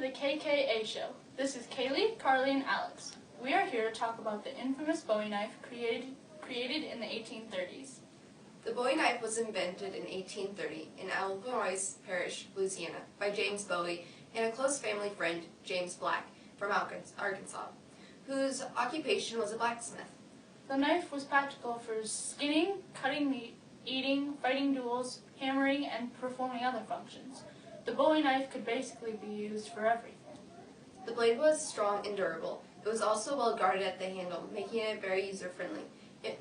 the KKA show. This is Kaylee, Carly, and Alex. We are here to talk about the infamous Bowie knife created in the 1830s. The Bowie knife was invented in 1830 in Illinois Parish, Louisiana, by James Bowie and a close family friend, James Black, from Arkansas, whose occupation was a blacksmith. The knife was practical for skinning, cutting meat, eating, fighting duels, hammering, and performing other functions. The Bowie knife could basically be used for everything. The blade was strong and durable. It was also well guarded at the handle, making it very user-friendly.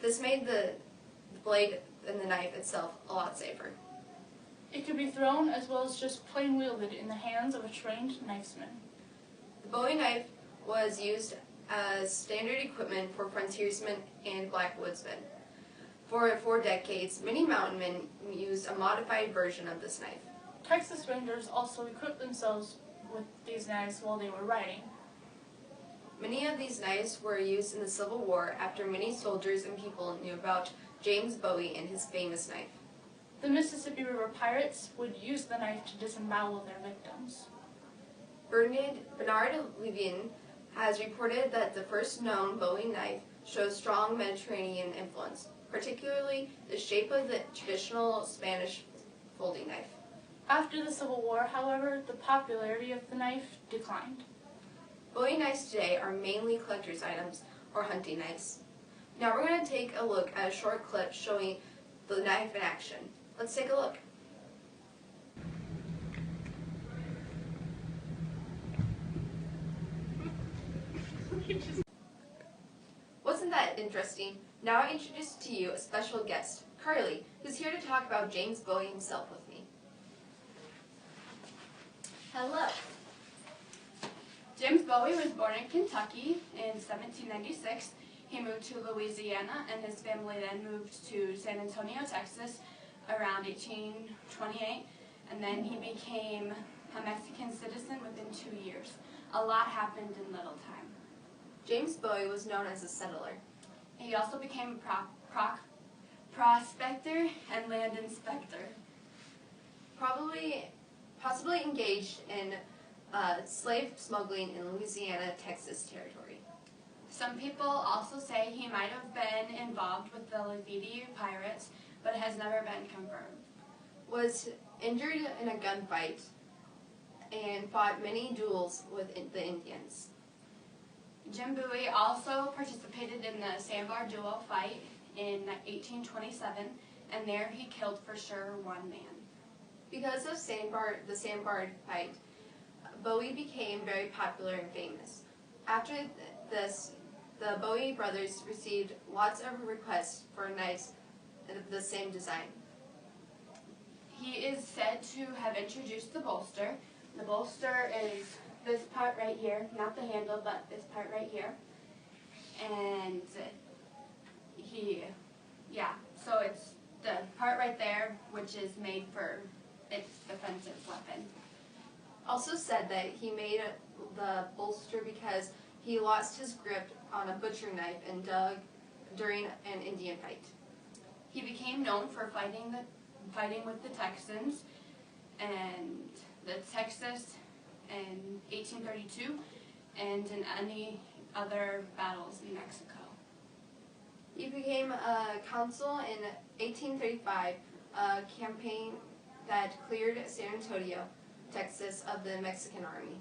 This made the blade and the knife itself a lot safer. It could be thrown as well as just plain wielded in the hands of a trained knifesman. The Bowie knife was used as standard equipment for frontiersmen and backwoodsmen. For 4 decades, many mountain men used a modified version of this knife. Texas Rangers also equipped themselves with these knives while they were riding. Many of these knives were used in the Civil War after many soldiers and people knew about James Bowie and his famous knife. The Mississippi River pirates would use the knife to disembowel their victims. Bernard Levin has reported that the first known Bowie knife shows strong Mediterranean influence, particularly the shape of the traditional Spanish folding knife. After the Civil War, however, the popularity of the knife declined. Bowie knives today are mainly collector's items or hunting knives. Now we're going to take a look at a short clip showing the knife in action. Let's take a look. Wasn't that interesting? Now I introduce to you a special guest, Carly, who's here to talk about James Bowie himself with me. Hello. James Bowie was born in Kentucky in 1796. He moved to Louisiana, and his family then moved to San Antonio, Texas, around 1828, and then he became a Mexican citizen within 2 years. A lot happened in little time. James Bowie was known as a settler. He also became a prospector and land inspector. Possibly engaged in slave smuggling in Louisiana, Texas territory. Some people also say he might have been involved with the Leviti pirates, but it has never been confirmed. Was injured in a gunfight and fought many duels with the Indians. Jim Bowie also participated in the sandbar duel fight in 1827, and there he killed for sure 1 man. Because of the sandbar fight, Bowie became very popular and famous. After this, the Bowie brothers received lots of requests for knives of the same design. He is said to have introduced the bolster. The bolster is this part right here, not the handle, but this part right here. And so it's the part right there, which is made for its defensive weapon. Also said that he made the bolster because he lost his grip on a butcher knife and dug during an Indian fight. He became known for fighting with the Texans and the Texas in 1832 and in any other battles in Mexico. He became a consul in 1835, a campaign that cleared San Antonio, Texas, of the Mexican army.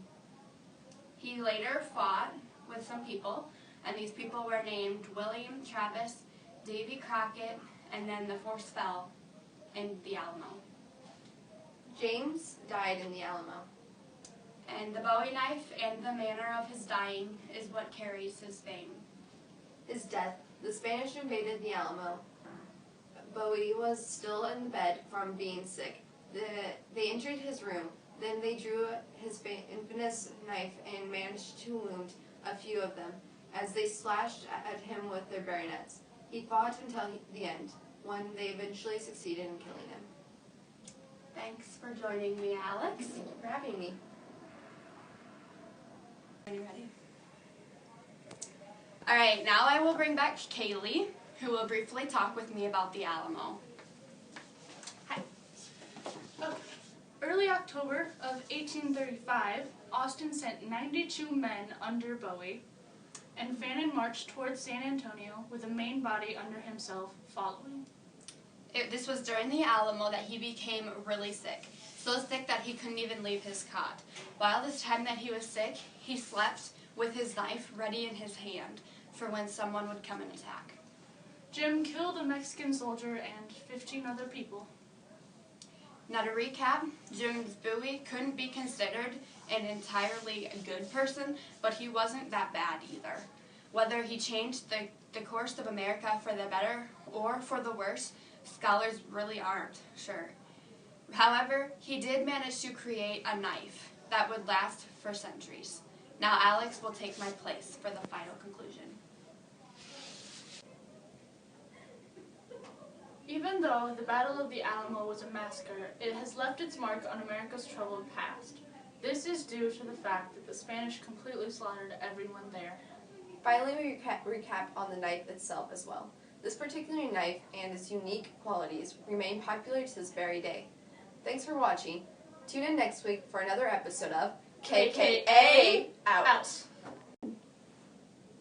He later fought with some people, and these people were named William Travis, Davy Crockett, and then the force fell in the Alamo. James died in the Alamo. And the Bowie knife and the manner of his dying is what carries his fame. His death, the Spanish invaded the Alamo. Bowie was still in bed from being sick. They entered his room. Then they drew his infamous knife and managed to wound a few of them as they slashed at him with their bayonets. He fought until the end, when they eventually succeeded in killing him. Thanks for joining me, Alex. Thank you for having me. Are you ready? All right, now I will bring back Kaylee, who will briefly talk with me about the Alamo. Hi. Oh, early early October of 1835, Austin sent 92 men under Bowie, and Fannin marched towards San Antonio with a main body under himself following. This was during the Alamo that he became really sick, so sick that he couldn't even leave his cot. While this time that he was sick, he slept with his knife ready in his hand for when someone would come and attack. Jim killed a Mexican soldier and 15 other people. Now to recap, James Bowie couldn't be considered an entirely good person, but he wasn't that bad either. Whether he changed the course of America for the better or for the worse, scholars really aren't sure. However, he did manage to create a knife that would last for centuries. Now Alex will take my place for the final conclusion. Even though the Battle of the Alamo was a massacre, it has left its mark on America's troubled past. This is due to the fact that the Spanish completely slaughtered everyone there. Finally, we recap on the knife itself as well. This particular knife and its unique qualities remain popular to this very day. Thanks for watching. Tune in next week for another episode of KKA Out.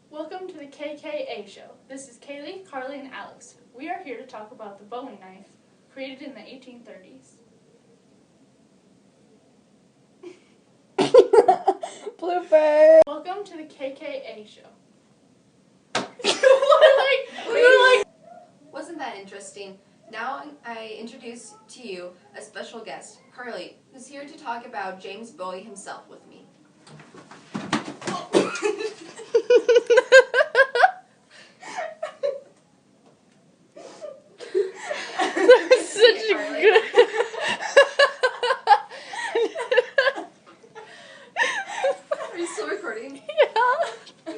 Welcome to the KKA Show. This is Kaylee, Carly, and Alex. We are here to talk about the Bowie knife, created in the 1830s. Blooper! Welcome to the KKA Show. Wasn't that interesting? Now I introduce to you a special guest, Carly, who's here to talk about James Bowie himself with me. Such a good. Are you still recording? Yeah.